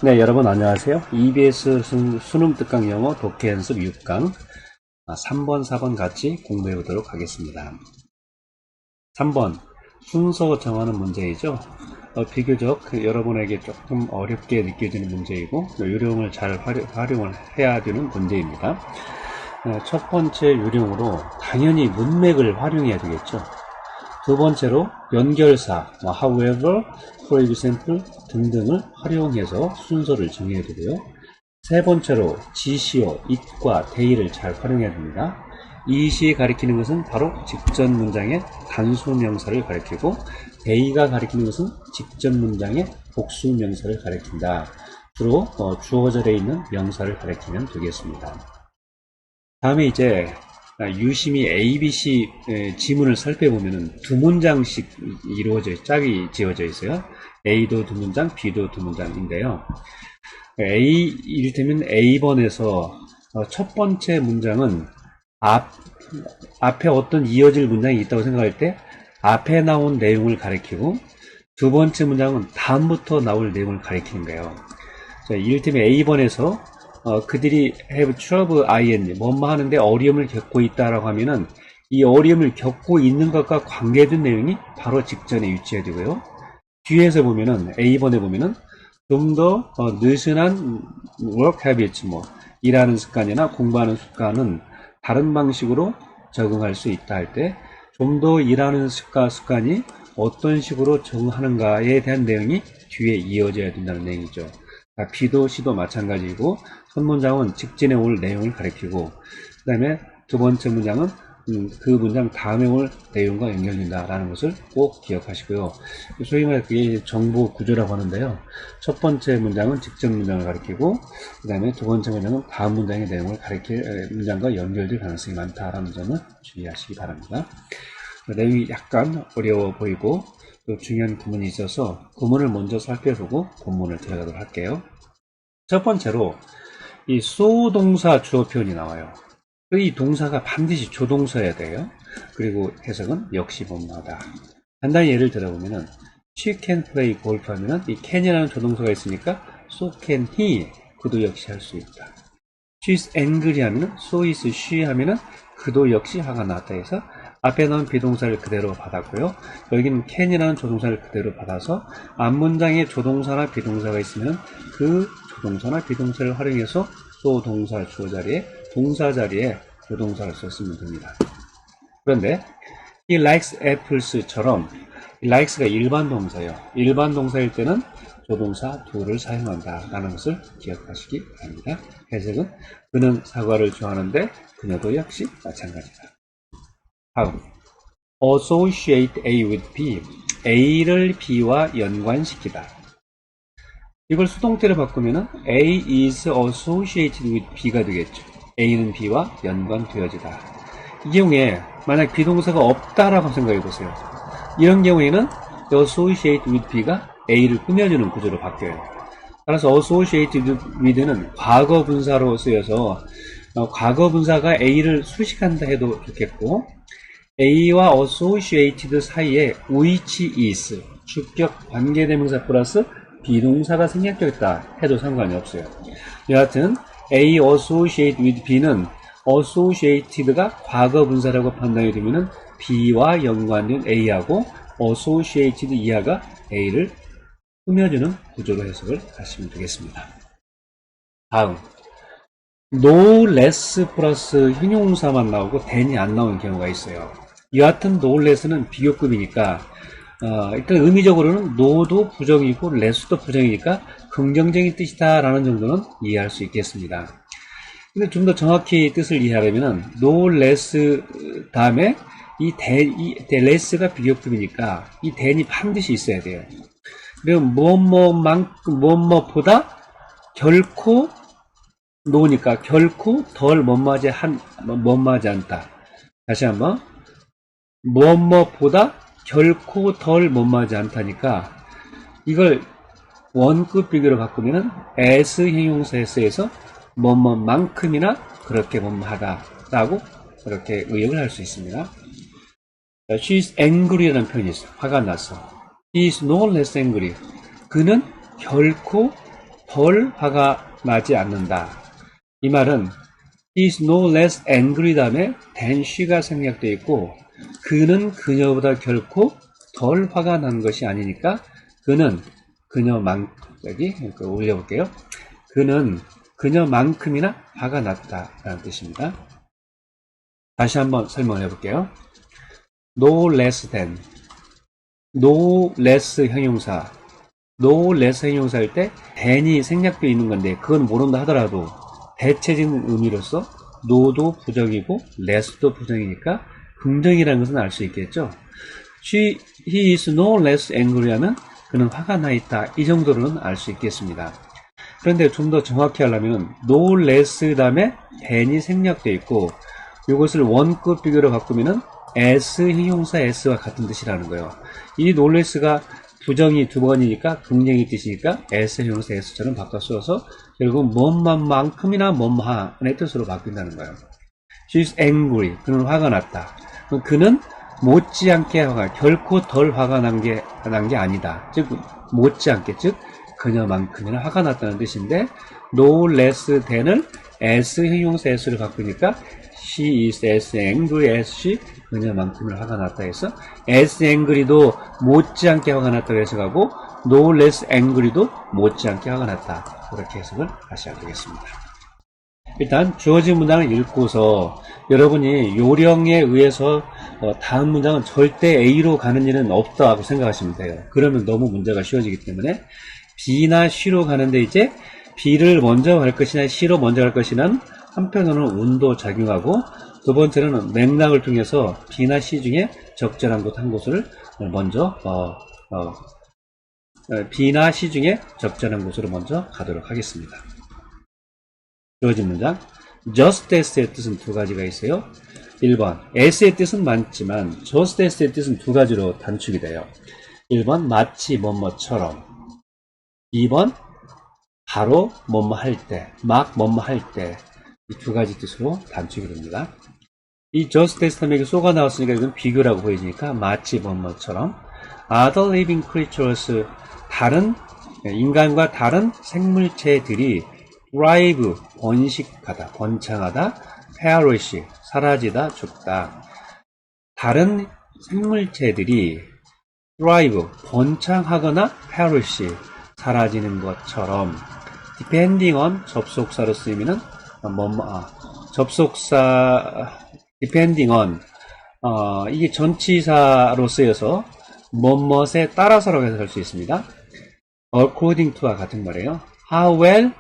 네, 여러분 안녕하세요. EBS 수능 특강 영어 독해 연습 6강 3번, 4번 같이 공부해 보도록 하겠습니다. 3번 순서 정하는 문제이죠. 비교적 여러분에게 조금 어렵게 느껴지는 문제이고 요령을 잘 활용을 해야 되는 문제입니다. 첫 번째 요령으로 당연히 문맥을 활용해야 되겠죠. 두 번째로 연결사, however, for example 등등을 활용해서 순서를 정해야 되고요. 세 번째로 지시어, it과 they를 잘 활용해야 됩니다. it이 가리키는 것은 바로 직전 문장의 단수 명사를 가리키고 they가 가리키는 것은 직전 문장의 복수 명사를 가리킨다. 주로 주어절에 있는 명사를 가리키면 되겠습니다. 다음에 이제 유심히 ABC 지문을 살펴보면 두 문장씩 이루어져 짝이 지어져 있어요. A도 두 문장, B도 두 문장인데요. 이를테면 A번에서 첫 번째 문장은 앞에 어떤 이어질 문장이 있다고 생각할 때 앞에 나온 내용을 가리키고 두 번째 문장은 다음부터 나올 내용을 가리키는 거예요. 자, 이를테면 A번에서 그들이 have trouble ing 뭐뭐 하는데 어려움을 겪고 있다라고 하면은 이 어려움을 겪고 있는 것과 관계된 내용이 바로 직전에 위치해야 되고요. 뒤에서 보면은 A번에 보면은 좀 더 느슨한 work habits 일하는 습관이나 공부하는 습관은 다른 방식으로 적응할 수 있다 할 때 좀 더 일하는 습관이 어떤 식으로 적응하는가에 대한 내용이 뒤에 이어져야 된다는 내용이죠. B도 C도 마찬가지고 첫 문장은 직전에 올 내용을 가리키고 그 다음에 두 번째 문장은 그 문장 다음에 올 내용과 연결된다라는 것을 꼭 기억하시고요. 소위 말해 그게 정보 구조라고 하는데요. 첫 번째 문장은 직전 문장을 가리키고 그 다음에 두 번째 문장은 다음 문장의 내용을 가리킬 문장과 연결될 가능성이 많다라는 점을 주의하시기 바랍니다. 내용이 약간 어려워 보이고 또 중요한 구문이 있어서 구문을 먼저 살펴보고 본문을 들어가도록 할게요. 첫 번째로 이 so 동사 주어 표현이 나와요. 이 동사가 반드시 조동사여야 돼요. 그리고 해석은 역시 뭐뭐하다. 간단히 예를 들어보면은 she can play golf 하면은 이 can이라는 조동사가 있으니까 so can he 그도 역시 할 수 있다. she's angry 하면은 so is she 하면은 그도 역시 화가 났다 해서 앞에 나온 비동사를 그대로 받았고요. 여기는 can이라는 조동사를 그대로 받아서 앞문장에 조동사나 비동사가 있으면 그 조동사나 비동사를 활용해서 so 동사 주어 자리에 동사 자리에 조동사를 썼으면 됩니다. 그런데 he likes apples처럼 likes가 일반 동사예요. 일반 동사일 때는 조동사 do를 사용한다 라는 것을 기억하시기 바랍니다. 해석은 그는 사과를 좋아하는데 그녀도 역시 마찬가지다. 다음 associate A with B A를 B와 연관시키다. 이걸 수동태로 바꾸면 A is associated with B가 되겠죠. A는 B와 연관되어지다. 이 경우에 만약 비동사가 없다라고 생각해 보세요. 이런 경우에는 associate with B가 A를 꾸며주는 구조로 바뀌어요. 따라서 associated with는 과거 분사로 쓰여서 과거 분사가 A를 수식한다 해도 좋겠고 A와 associated 사이에 which is 주격 관계대명사 플러스 비동사가 생략되었다 해도 상관이 없어요. 여하튼 A associate with B는 associated가 과거 분사라고 판단이 되면은 B와 연관된 A하고 associated 이하가 A를 꾸며주는 구조로 해석을 하시면 되겠습니다. 다음 no less 플러스 형용사만 나오고 than이 안 나오는 경우가 있어요. 여하튼 no less는 비교급이니까 일단 의미적으로는 no도 부정이고 less도 부정이니까 긍정적인 뜻이다 라는 정도는 이해할 수 있겠습니다. 근데 좀 더 정확히 뜻을 이해하려면 no less 다음에 이 less가 비교급이니까 이 than이 반드시 있어야 돼요. 그리고 뭐뭐보다 결코 no니까 결코 덜 뭐뭐하지 않다. 다시 한번 뭐뭐보다 결코 덜 뭐뭐하지 않다니까 이걸 원급 비교로 바꾸면은 as 형용사에서 뭐뭐만큼이나 그렇게 뭐뭐하다 라고 그렇게 의역을 할 수 있습니다. She is angry라는 표현이 있어요. 화가 났어. He is no less angry. 그는 결코 덜 화가 나지 않는다. 이 말은 he is no less angry 다음에 than she가 생략되어 있고 그는 그녀보다 결코 덜 화가 난 것이 아니니까 그는 여기 올려볼게요. 그는 그녀만큼이나 화가 났다라는 뜻입니다. 다시 한번 설명을 해볼게요. no less than, no less 형용사, no less 형용사일 때 than이 생략되어 있는 건데 그건 모른다 하더라도 대체적인 의미로서 no도 부정이고 less도 부정이니까 긍정이라는 것은 알 수 있겠죠. he is no less angry 하면 그는 화가 나 있다. 이 정도로는 알 수 있겠습니다. 그런데 좀 더 정확히 하려면 no less 다음에 than이 생략되어 있고 이것을 원급 비교로 바꾸면은 s 형용사 s와 같은 뜻이라는 거예요. 이 no less가 부정이 두 번이니까 긍정의 뜻이니까 s 형용사 s처럼 바꿔 써서 결국 뭔만큼이나 뭔만의 뜻으로 바뀐다는 거예요. She is angry. 그는 화가 났다. 그는 못지않게 결코 덜 화가 난 게 아니다. 즉 못지않게 즉 그녀만큼이나 화가 났다는 뜻인데 no less than을 s 형용사 s를 바꾸니까 she is as angry as she 그녀만큼이나 화가 났다 해서 as angry도 못지않게 화가 났다고 해석하고 no less angry도 못지않게 화가 났다. 그렇게 해석을 다시 하게 되겠습니다. 일단 주어진 문장을 읽고서 여러분이 요령에 의해서 다음 문장은 절대 A로 가는 일은 없다고 생각하시면 돼요. 그러면 너무 문제가 쉬워지기 때문에 B나 C로 가는데 이제 B를 먼저 갈 것이냐 C로 먼저 갈 것이냐는 한편으로는 운도 작용하고 두 번째로는 맥락을 통해서 B나 C 중에 적절한 곳 한 곳을 먼저 B나 C 중에 적절한 곳으로 먼저 가도록 하겠습니다. 주어진 문장 just as의 뜻은 두 가지가 있어요. 1번 as의 뜻은 많지만 just as의 뜻은 두 가지로 단축이 돼요. 1번 마치 뭐뭐처럼 2번 바로 뭐뭐 할 때, 막 뭐뭐 할 때 이 두 가지 뜻으로 단축이 됩니다. 이 just as 하면 쏘가 나왔으니까 이건 비교라고 보여지니까 마치 뭐뭐처럼 other living creatures 다른 인간과 다른 생물체들이 thrive 번식하다, 번창하다, perish 사라지다, 죽다. 다른 생물체들이 thrive 번창하거나 perish 사라지는 것처럼 depending on 접속사로 쓰이면은 접속사 depending on 이게 전치사로 쓰여서 뭐뭇에 따라서라고 해석할 수 있습니다. according to와 같은 말이에요. How well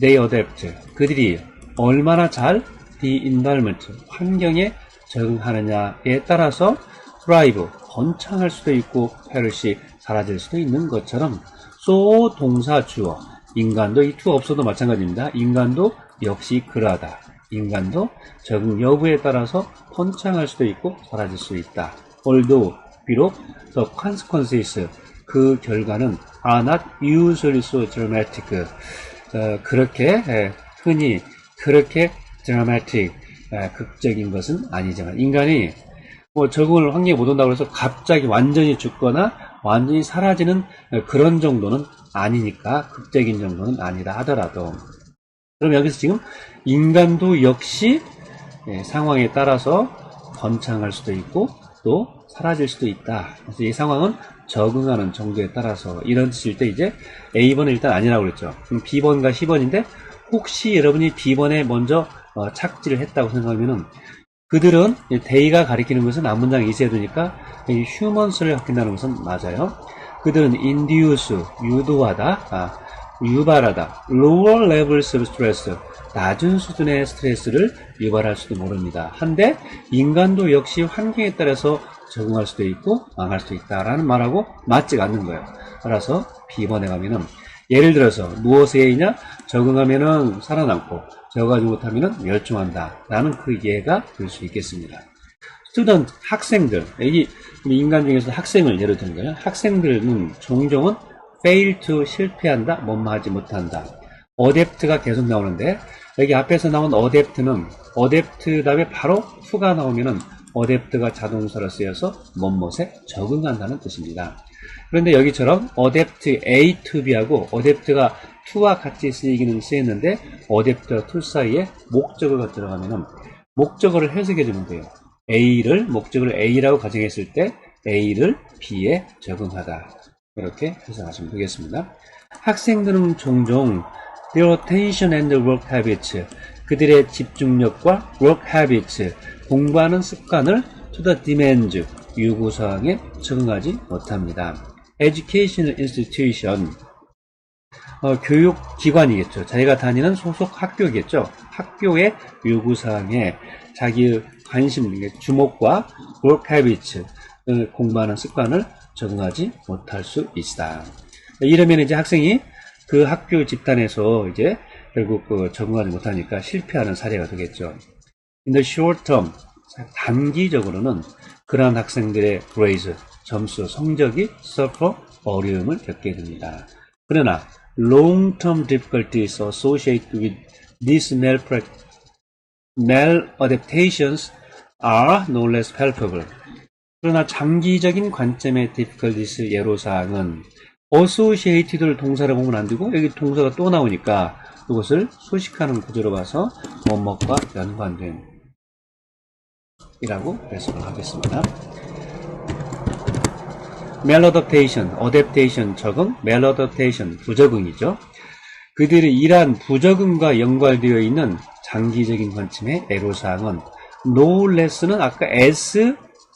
they adapt. 그들이 얼마나 잘 the environment, 환경에 적응하느냐에 따라서 thrive, 번창할 수도 있고 perish, 사라질 수도 있는 것처럼 so 동사 주어, 인간도 이 to 없어도 마찬가지입니다. 인간도 역시 그러하다. 인간도 적응 여부에 따라서 번창할 수도 있고 사라질 수 있다. although, 비록 the consequences, 그 결과는 are not usually so dramatic. 그렇게 흔히 그렇게 dramatic, 극적인 것은 아니지만 인간이 뭐 적응을 환경에 못 온다고 해서 갑자기 완전히 죽거나 완전히 사라지는 그런 정도는 아니니까 극적인 정도는 아니다 하더라도 그럼 여기서 지금 인간도 역시 상황에 따라서 번창할 수도 있고 또 사라질 수도 있다. 그래서 이 상황은 적응하는 정도에 따라서 이런 뜻일 때 이제 A번은 일단 아니라고 그랬죠. 그럼 B번과 C번인데 혹시 여러분이 B번에 먼저 착지를 했다고 생각하면은 그들은 they가 가리키는 것은 앞문장에 있어야 되니까 humans를 가리킨다는 것은 맞아요. 그들은 induce, 유도하다, 유발하다, lower levels of stress, 낮은 수준의 스트레스를 유발할 수도 모릅니다. 한데 인간도 역시 환경에 따라서 적응할 수도 있고 망할 수도 있다라는 말하고 맞지가 않는 거예요. 따라서 B번에 가면은 예를 들어서 무엇에 의냐 적응하면은 살아남고 적응하지 못하면은 멸종한다 라는 그 예가 될 수 있겠습니다. 스튜던트, 학생들, 여기 인간 중에서 학생을 예로 드는 거예요. 학생들은 종종은 fail to 실패한다, 뭐뭐하지 못한다. adapt가 계속 나오는데 여기 앞에서 나온 adapt는 adapt 다음에 바로 to가 나오면은 adapt가 자동사로 쓰여서 뭐뭇에 적응한다는 뜻입니다. 그런데 여기처럼 adapt A to B하고 adapt가 to와 같이 쓰이는데 어댑터와 to 사이에 목적어가 들어가면은 목적어를 해석해 주면 돼요. 목적어를 A라고 가정했을 때 A를 B에 적응하다. 이렇게 해석하시면 되겠습니다. 학생들은 종종 their attention and work habits, 그들의 집중력과 work habits, 공부하는 습관을 to the demands, 요구사항에 적응하지 못합니다. educational institution, 교육기관이겠죠. 자기가 다니는 소속 학교겠죠. 학교의 요구사항에 자기의 관심, 주목과 work habits, 공부하는 습관을 적응하지 못할 수 있다. 이러면 이제 학생이 그 학교 집단에서 이제 결국 적응하지 못하니까 실패하는 사례가 되겠죠. In the short term, 단기적으로는 그러한 학생들의 grades, 점수, 성적이 suffer, 어려움을 겪게 됩니다. 그러나 long-term difficulties associated with these maladaptations are no less palpable. 그러나 장기적인 관점의 difficulties 예로사항은 associated를 동사로 보면 안 되고 여기 동사가 또 나오니까 이것을 소식하는 구조로 봐서 뭐뭐과 연관된 이라고 해석을 하겠습니다. maladaptation, adaptation 적응, maladaptation 부적응이죠. 그들이 이러한 부적응과 연관되어 있는 장기적인 관점의 애로사항은 no less는 아까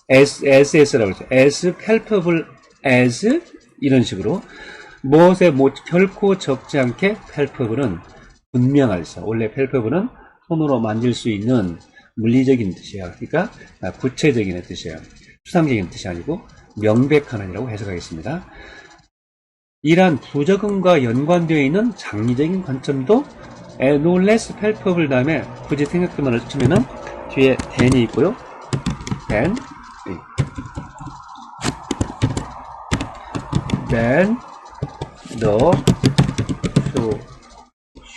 SS라고 했죠. as palpable as 이런 식으로 무엇에 결코 적지 않게 palpable은 분명할서. 원래 palpable은 손으로 만질 수 있는 물리적인 뜻이에요. 그러니까 구체적인 뜻이에요. 추상적인 뜻이 아니고 명백한이라고 해석하겠습니다. 이러한 부적응과 연관되어 있는 장기적인 관점도 no less palpable 다음에 굳이 생각들만 치면은 뒤에 than이 있고요. than the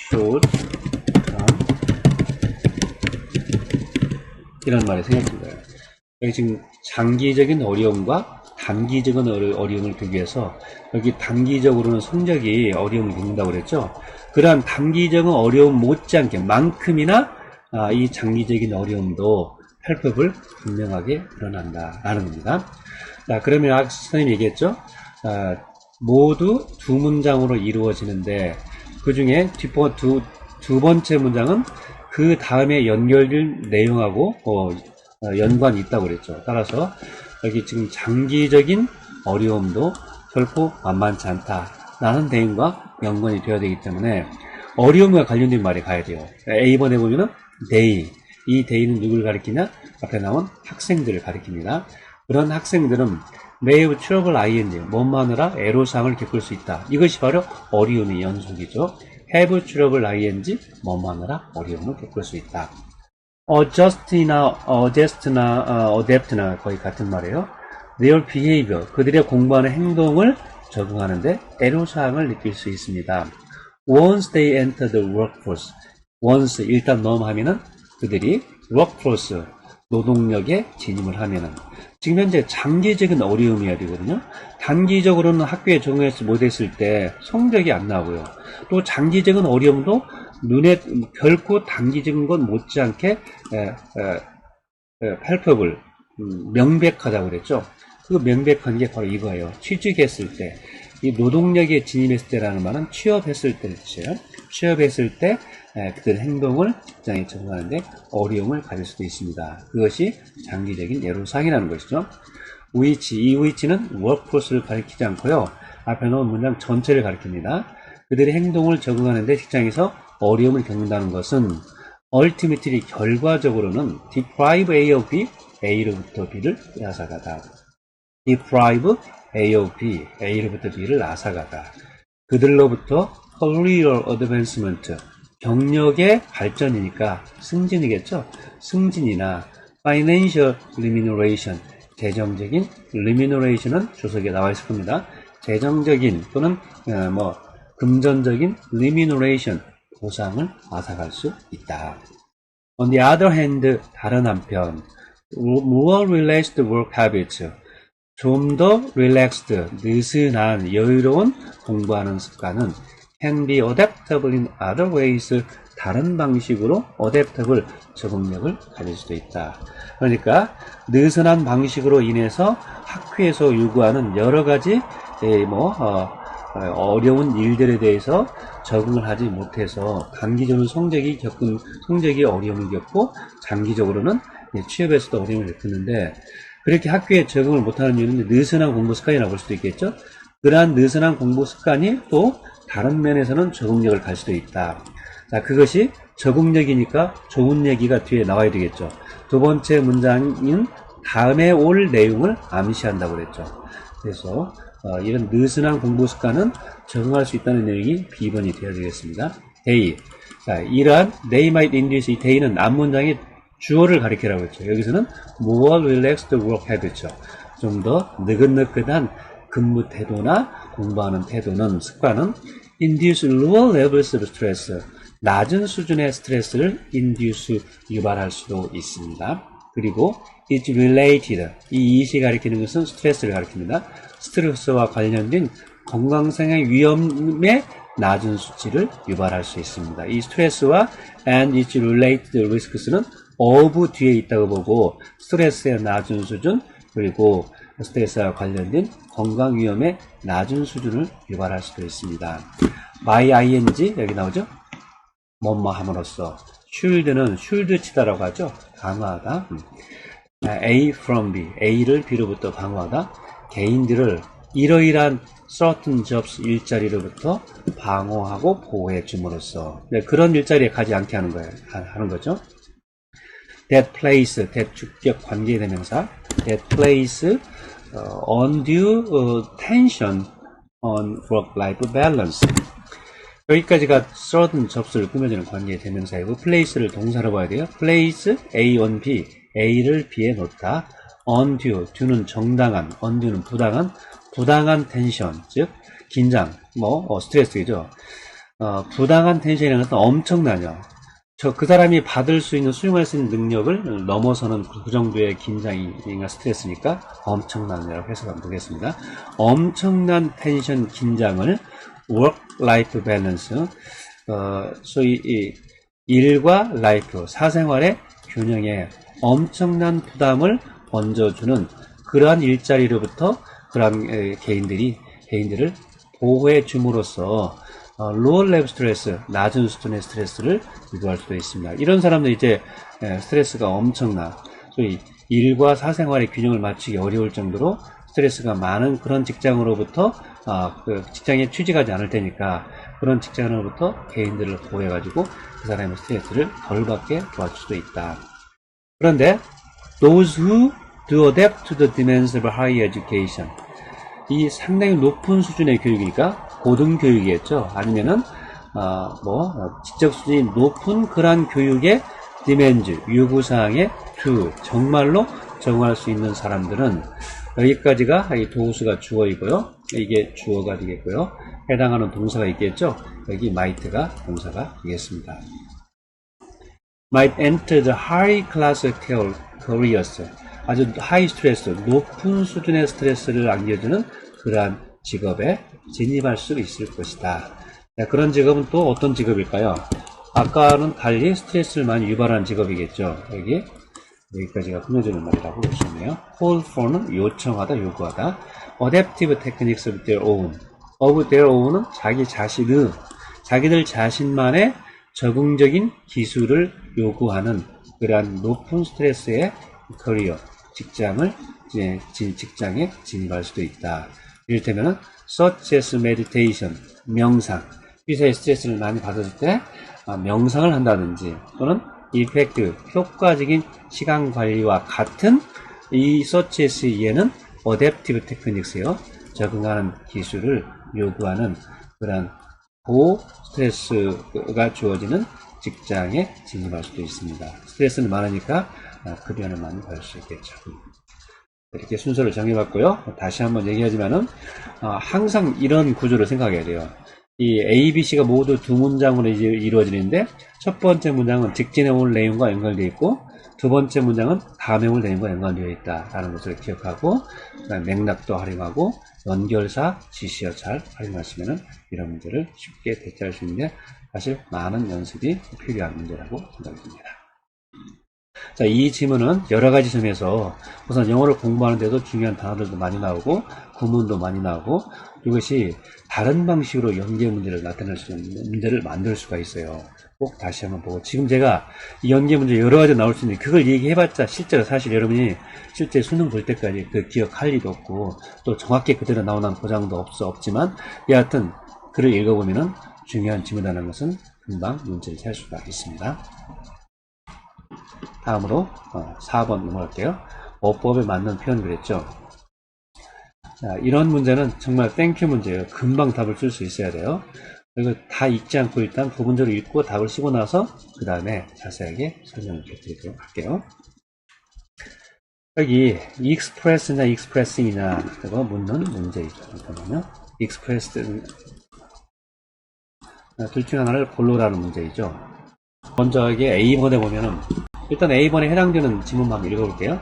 short term 이런 말이 생각된 거예요. 여기 지금 장기적인 어려움과 단기적인 어려움을 두기 위해서 여기 단기적으로는 성적이 어려움을 겪는다고 그랬죠. 그러한 단기적인 어려움 못지않게 만큼이나 이 장기적인 어려움도 palpable 분명하게 드러난다 라는 겁니다. 자, 그러면 아까 선생님이 얘기했죠. 모두 두 문장으로 이루어지는데 그 중에 두 번째 문장은 그 다음에 연결될 내용하고 연관이 있다고 그랬죠. 따라서 여기 지금 장기적인 어려움도 결코 만만치 않다라는 대응과 연관이 되어야 되기 때문에 어려움과 관련된 말이 가야 돼요. A번에 보면은 they, 이 they는 누구를 가리키냐? 앞에 나온 학생들을 가리킵니다. 그런 학생들은 may have trouble ing, 뭐하느라 애로사항을 겪을 수 있다. 이것이 바로 어려움의 연속이죠. have trouble ing, 뭐하느라 어려움을 겪을 수 있다. adjust나 adapt나 거의 같은 말이에요. their behavior, 그들의 공부하는 행동을 적응하는데 애로사항을 느낄 수 있습니다. once they enter the workforce, once 일단 넘어가면은 그들이 workforce, 노동력에 진입을 하면은 지금 현재 장기적인 어려움이어야 되거든요. 단기적으로는 학교에 적응하지 못했을 때 성적이 안 나오고요. 또 장기적인 어려움도 눈에 결코 단기적인 건 못지않게 palpable, 명백하다고 그랬죠. 그 명백한 게 바로 이거예요. 취직했을 때, 이 노동력에 진입했을 때라는 말은 취업했을 때를 뜻이에요. 취업했을 때 그들 행동을 직장에 적응하는데 어려움을 가질 수도 있습니다. 그것이 장기적인 애로사항이라는 것이죠. 이 which는 workforce를 가리키지 않고요. 앞에 놓은 문장 전체를 가리킵니다. 그들의 행동을 적응하는데 직장에서 어려움을 겪는다는 것은 ultimately 결과적으로는 deprive A of B, A로부터 B를 앗아가다. deprive A of B, A로부터 B를 앗아가다. 그들로부터 career advancement, 경력의 발전이니까 승진이겠죠. 승진이나 financial remuneration, 재정적인 remuneration은 주석에 나와 있을 겁니다. 재정적인 또는 금전적인 remuneration, 보상을 앗아갈 수 있다. On the other hand, 다른 한편, more relaxed work habits, 좀 더 relaxed, 느슨한, 여유로운 공부하는 습관은 can be adaptable in other ways. 다른 방식으로 adaptable, 적응력을 가질 수도 있다. 그러니까 느슨한 방식으로 인해서 학교에서 요구하는 여러 가지 어려운 일들에 대해서 적응을 하지 못해서 단기적으로 성적이 어려움을 겪고 장기적으로는 취업에서도 어려움을 겪었는데, 그렇게 학교에 적응을 못하는 이유는 느슨한 공부 습관이라고 볼 수도 있겠죠. 그러한 느슨한 공부 습관이 또 다른 면에서는 적응력을 갈 수도 있다. 자, 그것이 적응력이니까 좋은 얘기가 뒤에 나와야 되겠죠. 두 번째 문장인 다음에 올 내용을 암시한다고 그랬죠. 그래서 이런 느슨한 공부 습관은 적응할 수 있다는 내용이 B번이 되어야 되겠습니다. A. 자, 이러한 they might induce, 이 they는 앞문장의 주어를 가리키라고 했죠. 여기서는 more relaxed work habit죠. 좀 더 느긋느긋한 근무 태도나 공부하는 태도는, 습관은 induce lower levels of stress, 낮은 수준의 스트레스를 induce, 유발할 수도 있습니다. 그리고 it's related, 이 it이 가리키는 것은 스트레스를 가리킵니다. 스트레스와 관련된 건강상의 위험의 낮은 수치를 유발할 수 있습니다. 이 스트레스와 and it's related risks는 of 뒤에 있다고 보고, 스트레스의 낮은 수준, 그리고 스트레스와 관련된 건강 위험의 낮은 수준을 유발할 수도 있습니다. by ing, 여기 나오죠? 뭐뭐 함으로써. should는 should 치다라고 하죠. 방어하다. A from B, A를 B로부터 방어하다. 개인들을 이러이러한 certain jobs, 일자리로부터 방어하고 보호해 줌으로써. 네, 그런 일자리에 가지 않게 하는 거죠. That place, that 주격 관계대명사. That place undue tension on work-life balance. 여기까지가 certain jobs를 꾸며주는 관계대명사이고, place를 동사로 봐야 돼요. place A on B, A를 B에 놓다. undue, due는 정당한, undue는 부당한 텐션, 즉 긴장, 스트레스죠. 부당한 텐션이라는 것은 엄청나죠. 그 사람이 받을 수 있는, 수용할 수 있는 능력을 넘어서는 그 정도의 긴장이나 스트레스니까 엄청난이라고 해석하면 되겠습니다. 엄청난 텐션, 긴장을 work-life balance, 소위 이 일과 라이프, 사생활의 균형에 엄청난 부담을 얹어주는 그러한 일자리로부터 그러한 개인들을 보호해 줌으로써 lower level 스트레스, 낮은 수준의 스트레스를 유도할 수도 있습니다. 이런 사람들 이제 스트레스가 엄청나, 소위 일과 사생활의 균형을 맞추기 어려울 정도로 스트레스가 많은 그런 직장으로부터 그 직장에 취직하지 않을 테니까 그런 직장으로부터 개인들을 보호해가지고 그 사람의 스트레스를 덜 받게 도와줄 수도 있다. 그런데 those who do adapt to the demands of higher education, 이 상당히 높은 수준의 교육이니까 고등교육이겠죠. 아니면은 지적 수준이 높은 그러한 교육의 demands, 요구사항에 to, 정말로 적응할 수 있는 사람들은, 여기까지가 이 도수가 주어이고요. 이게 주어가 되겠고요. 해당하는 동사가 있겠죠. 여기 might가 동사가 되겠습니다. might enter the high class careers, 아주 하이 스트레스, 높은 수준의 스트레스를 안겨주는 그러한 직업에 진입할 수 있을 것이다. 자, 그런 직업은 또 어떤 직업일까요? 아까는 달리 스트레스를 많이 유발하는 직업이겠죠. 여기까지가 꾸며주는 말이라고 보시네요. call for는 요청하다, 요구하다. adaptive techniques of their own은 자기들 자신만의 적응적인 기술을 요구하는 그러한 높은 스트레스의 커리어, 직장에 진입할 수도 있다. 이를테면은 such as meditation, 명상, 회사에 스트레스를 많이 받았을 때 명상을 한다든지, 또는 effective, 효과적인 시간 관리와 같은 이 such as에는 adaptive techniques요, 적응하는 기술을 요구하는 그런 스트레스가 주어지는 직장에 진입할 수도 있습니다. 스트레스는 많으니까 급여를 많이 받을 수 있겠죠. 이렇게 순서를 정해봤고요. 다시 한번 얘기하지만은 항상 이런 구조를 생각해야 돼요. 이 A, B, C가 모두 두 문장으로 이루어지는데, 첫 번째 문장은 직진해 올 내용과 연결되어 있고, 두 번째 문장은 다명을 내용과 연관되어 있다라는 것을 기억하고, 그다음에 맥락도 활용하고 연결사, 지시어 잘 활용하시면은 이런 문제를 쉽게 대체할 수 있는데 사실 많은 연습이 필요한 문제라고 생각이 듭니다. 자, 이 지문은 여러 가지 점에서 우선 영어를 공부하는데도 중요한 단어들도 많이 나오고 구문도 많이 나오고 이것이 다른 방식으로 연계 문제를 나타낼 수 있는 문제를 만들 수가 있어요. 꼭 다시 한번 보고, 지금 제가 이 연계 문제 여러 가지 나올 수 있는데 그걸 얘기해봤자 실제로 사실 여러분이 실제 수능 볼 때까지 그 기억할 리도 없고 또 정확히 그대로 나오는 보장도 없지만 여하튼 글을 읽어보면은 중요한 지문이라는 것은 금방 문제를 찰 수가 있습니다. 다음으로 4번 넘어갈게요. 어법에 맞는 표현 그랬죠. 자, 이런 문제는 정말 땡큐 문제예요. 금방 답을 쓸 수 있어야 돼요. 이거 다 읽지 않고 일단 부분적으로 읽고 답을 쓰고 나서 그 다음에 자세하게 설명을 드리도록 할게요. 여기 express냐 expressing이냐 이거 묻는 문제이죠. 잠깐만요. express 둘 중 하나를 고르라는 문제이죠. 먼저 여기 A번에 보면은 일단 A번에 해당되는 지문만 한번 읽어볼게요.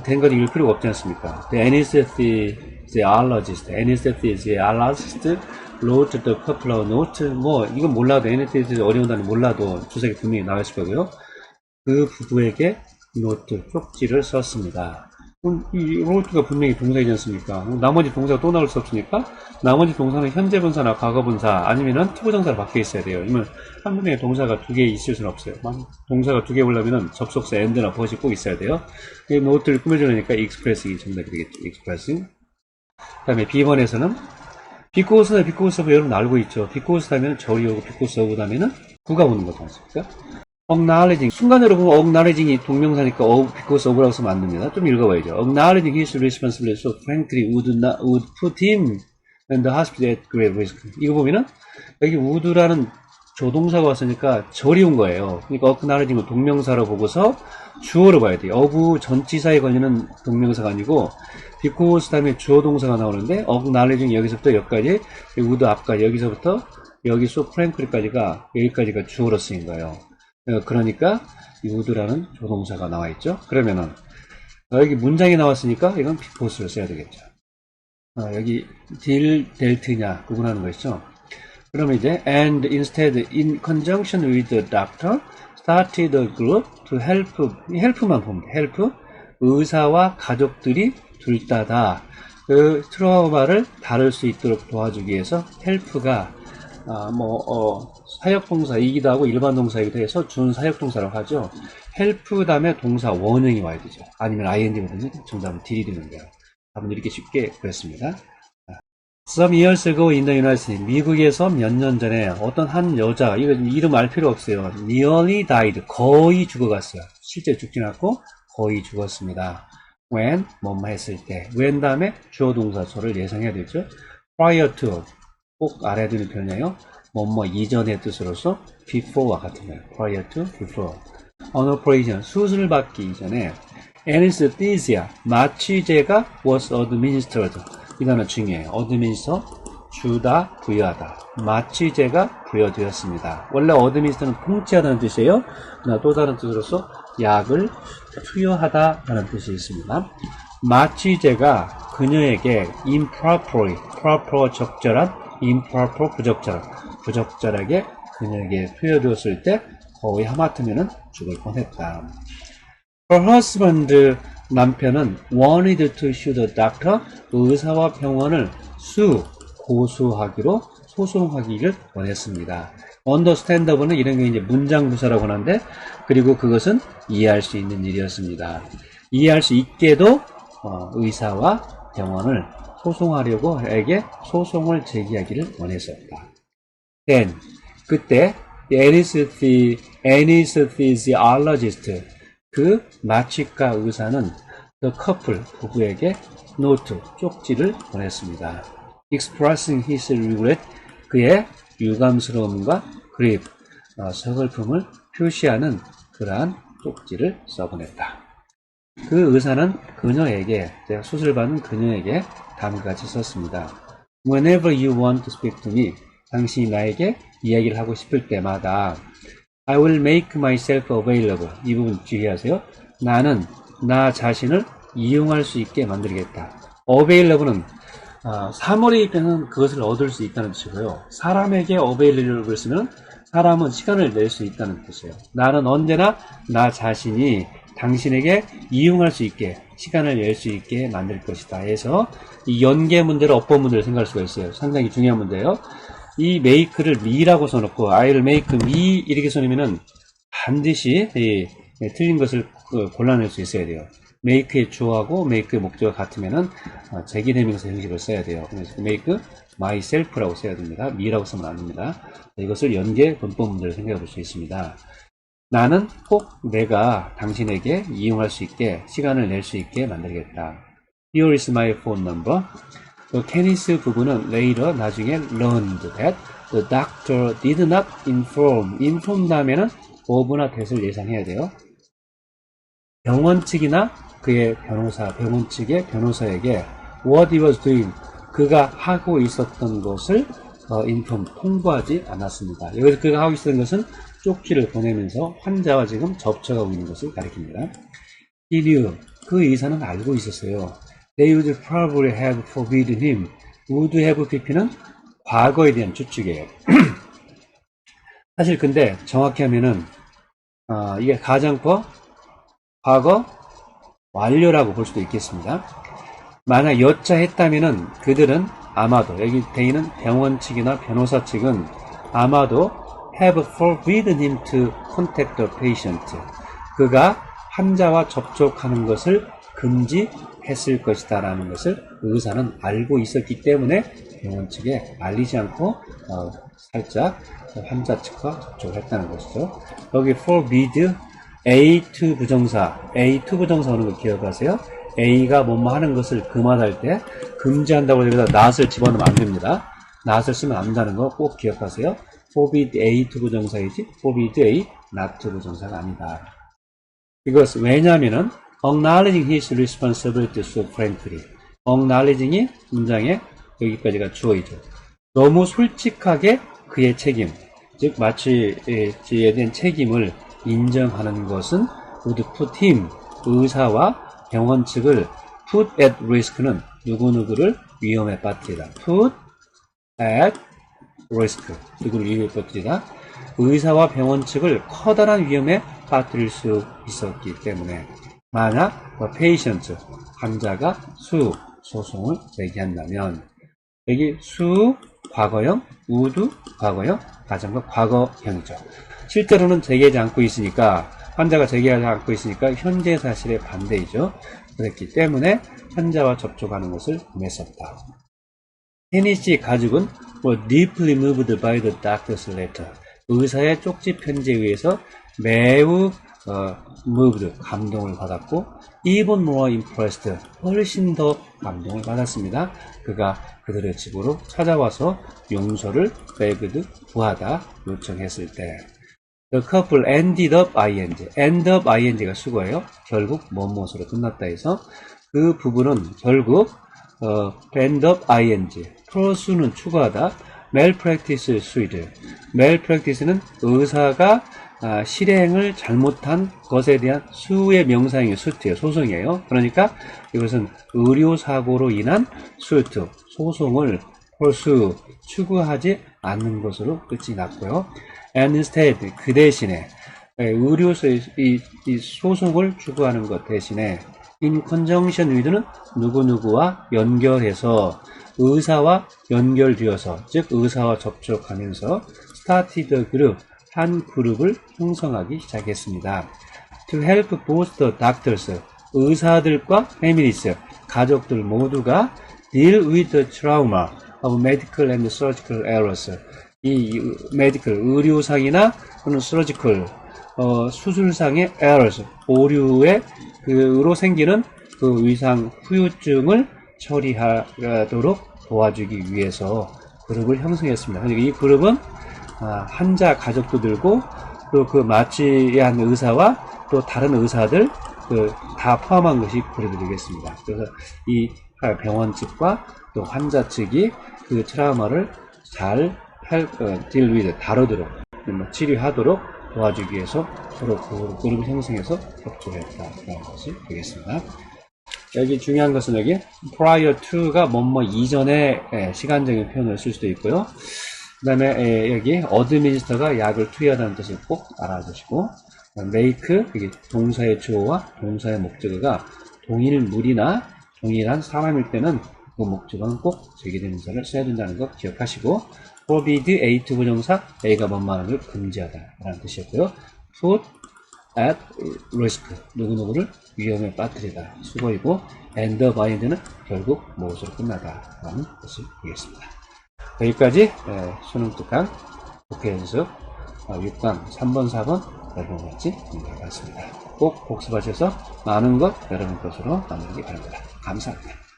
된 거 읽을 필요가 없지 않습니까? The anesthesiologist wrote the popular note. 뭐 이건 몰라도 anesthesia 어려운 단어 몰라도 주석이 분명히 나와 있을 거고요. 그 부부에게 노트 쪽지를 썼습니다. 그럼 이 wrote가 분명히 동사이지 않습니까? 나머지 동사가 또 나올 수 없으니까 나머지 동사는 현재 분사나 과거 분사 아니면은 투부정사로 바뀌어 있어야 돼요. 그러면 한 분의 동사가 두 개 있을 수는 없어요. 동사가 두 개 오려면은 접속사 and나 but이 꼭 있어야 돼요. 이 노트를 꾸며주려니까 expressing이 정답이 되겠죠. expressing. 그 다음에 B번에서는 because of 여러분 알고 있죠. because 다음에는 절이 오고 because of 다음에는 구가 오는 거지 않습니까? acknowledging, 순간적으로 보면 acknowledging이 동명사니까 because of라고 쓰면 안 됩니다. 좀 읽어봐야죠. acknowledging his responsibility so frankly would put him in the hospital at grave risk. 이거 보면은 여기 would라는 조동사가 왔으니까 절이 온 거예요. 그러니까 acknowledging은 동명사로 보고서 주어로 봐야 돼요. of 전치사에 걸리는 동명사가 아니고 because 다음에 주어 동사가 나오는데 acknowledging 여기서부터 여기까지 would 앞까지 여기서부터 여기 so frankly까지가 여기까지가 주어로 쓰인 거예요. 그러니까 would라는 조동사가 나와 있죠. 그러면은 여기 문장이 나왔으니까 이건 because를 써야 되겠죠. 여기 delt냐 구분하는 거 있죠. 그러면 이제 and instead in conjunction with the doctor started a group to help만 보면 돼. help 의사와 가족들이 둘 다다 그 트라우마를 다룰 수 있도록 도와주기 위해서 help가 사역동사이기도 하고 일반 동사이기도 해서 준사역동사라고 하죠. help 다음에 동사 원형이 와야 되죠. 아니면 ing거든요. 정답은 딜이 되는 거예요. 답은 이렇게 쉽게 구했습니다. Some years ago in the United States, 미국에서 몇 년 전에 어떤 한 여자, 이거 이름 알 필요 없어요. nearly died, 거의 죽어갔어요. 실제 죽진 않고 거의 죽었습니다. when, 뭐뭐 했을 때. when 다음에 주어 동사소를 예상해야 되죠. prior to, 꼭 알아야 되는 표현이에요. 뭐뭐 이전의 뜻으로서 before와 같은 거예요. prior to, before. on operation, 수술을 받기 이전에 anesthesia, 마취제가 was administered. 이 단어 중요해요. administer, 주다, 부여하다. 마취제가 부여되었습니다. 원래 administer는 통치하다는 뜻이에요. 그러나 또 다른 뜻으로서 약을 투여하다 라는 뜻이 있습니다. 마취제가 그녀에게 improperly, proper 적절한, improper 부적절하게 그녀에게 투여되었을 때 거의 하마터면 죽을 뻔했다. Her husband, 남편은 wanted to sue the doctor, 의사와 병원을 고소하기로 소송하기를 원했습니다. understandable은 이런 게 이제 문장부사라고 하는데, 그리고 그것은 이해할 수 있는 일이었습니다. 이해할 수 있게도 의사와 병원을 소송하려고 에게 소송을 제기하기를 원했었다. then, 그때 anesthesiologist, 그 마취과 의사는 the couple, 부부에게 note, 쪽지를 보냈습니다. expressing his regret, 그의 유감스러움과 grief, 서글픔을 표시하는 그러한 쪽지를 써보냈다. 그 의사는 그녀에게, 수술받은 그녀에게 다음과 같이 썼습니다. Whenever you want to speak to me, 당신이 나에게 이야기를 하고 싶을 때마다 I will make myself available. 이 부분 주의하세요. 나는 나 자신을 이용할 수 있게 만들겠다. available은 사물의 입장은 그것을 얻을 수 있다는 뜻이고요. 사람에게 available을 쓰면 사람은 시간을 낼 수 있다는 뜻이에요. 나는 언제나 나 자신이 당신에게 이용할 수 있게, 시간을 낼 수 있게 만들 것이다 해서 이 연계 문제를 어법 문제를 생각할 수가 있어요. 상당히 중요한 문제예요. 이 make를 me라고 써놓고 I'll make me 이렇게 써놓으면은 반드시 틀린 것을 골라낼 수 있어야 돼요. make의 주어하고 make의 목적어가 같으면은 제기대명사 형식을 써야 돼요. 그래서 make myself라고 써야 됩니다. me라고 쓰면 안 됩니다. 이것을 연계 문법 문제를 생각해 볼 수 있습니다. 나는 꼭 내가 당신에게 이용할 수 있게, 시간을 낼 수 있게 만들겠다. Here is my phone number. 케니스 부부는 later 나중에 learned that the doctor did not inform 다음에는 of나 that을 예상해야 돼요. 병원 측이나 그의 변호사, 병원 측의 변호사에게 what he was doing, 그가 하고 있었던 것을 inform, 통보하지 않았습니다. 여기서 그가 하고 있었던 것은 쪽지를 보내면서 환자와 지금 접촉하고 있는 것을 가리킵니다. He knew, 그 의사는 알고 있었어요. They would probably have forbidden him. would have pp는 과거에 대한 추측이에요. 사실 근데 정확히 하면은 이게 가정법 과거 완료라고 볼 수도 있겠습니다. 만약 여차했다면은 그들은 아마도, 여기 대인은 병원 측이나 변호사 측은 아마도 have forbidden him to contact the patient. 그가 환자와 접촉하는 것을 금지했을 것이다 라는 것을 의사는 알고 있었기 때문에 병원 측에 알리지 않고 살짝 환자 측과 접촉을 했다는 것이죠. 여기 forbid A2 부정사 오는 거 기억하세요? A가 뭐뭐 하는 것을 금하할 때 금지한다고 여기다 not을 집어넣으면 안 됩니다. not을 쓰면 안 된다는 거 꼭 기억하세요. forbid A2 부정사이지 forbid A not 부정사가 아니다. 이것 왜냐하면은 acknowledging his responsibility so frankly. acknowledging이 문장에 여기까지가 주어이죠. 너무 솔직하게 그의 책임, 즉 마취에 대한 책임을 인정하는 것은 would put him, 의사와 병원 측을 put at risk는 누구누구를 위험에 빠뜨리다. put at risk, 누구를 위험에 빠뜨리다. 의사와 병원 측을 커다란 위험에 빠뜨릴 수 있었기 때문에 만약 patient, 환자가 소송을 제기한다면 여기 과거형, would 과거형, 가정과 과거형이죠. 실제로는 제기하지 않고 있으니까 환자가 제기하지 않고 있으니까 현재 사실의 반대이죠. 그랬기 때문에 환자와 접촉하는 것을 금했었다. 케니씨 가족은 deeply moved by the doctor's letter. 의사의 쪽지 편지에 의해서 매우 moved, 감동을 받았고 even more impressed, 훨씬 더 감동을 받았습니다. 그가 그들의 집으로 찾아와서 용서를 begged, 구하다 요청했을 때 The couple ended up ing가 수거예요. 결국 뭐뭐으로 끝났다 해서 그 부부는 결국 end up 플러스는 추가하다, malpractice sued. malpractice는 의사가 실행을 잘못한 것에 대한 수의 명사형의 수트예요. 소송이에요. 그러니까 이것은 의료사고로 인한 수트, 소송을 추구하지 않는 것으로 끝이 났고요. And instead, 그 대신에 의료소의 이 소송을 추구하는 것 대신에 in conjunction with는 누구누구와 연결해서 의사와 연결되어서, 즉 의사와 접촉하면서 started group, 한 그룹을 형성하기 시작했습니다. To help both the doctors, 의사들과 families, 가족들 모두가 deal with the trauma of medical and surgical errors. 이 medical, 의료상이나 또는 surgical, 수술상의 errors, 오류로 생기는 그 의상 후유증을 처리하도록 도와주기 위해서 그룹을 형성했습니다. 그러니까 이 그룹은 환자 가족도 들고 또 그 마취한 의사와 또 다른 의사들 다 포함한 것이 그룹이 되겠습니다. 그래서 이 병원 측과 또 환자 측이 그 트라우마를 잘 deal with, 다루도록, 치료하도록 도와주기 위해서 서로 그룹을 형성해서 협조를 했다라는 것이 되겠습니다. 여기 중요한 것은 여기 prior to가 뭐뭐 이전에 시간적인 표현을 쓸 수도 있고요. 그 다음에 여기 administer가 약을 투여하다는 뜻을 꼭 알아두시고, make 여기 동사의 주어와 동사의 목적어가 동일물이나 동일한 사람일 때는 그 목적어는 꼭 제기대명사를 써야 된다는 거 기억하시고, forbid A to 부정사 A가 뭐뭐하는 걸 금지하다 라는 뜻이었고요. put at risk 누구누구를 위험에 빠뜨리다 수고이고, end bind는 결국 무엇으로 끝나다 라는 뜻이 되겠습니다. 여기까지 수능 특강 독해 연습 6강 3번 4번 여러분 같이 공부해봤습니다. 꼭 복습하셔서 많은 것 여러분 것으로 만들기 바랍니다. 감사합니다.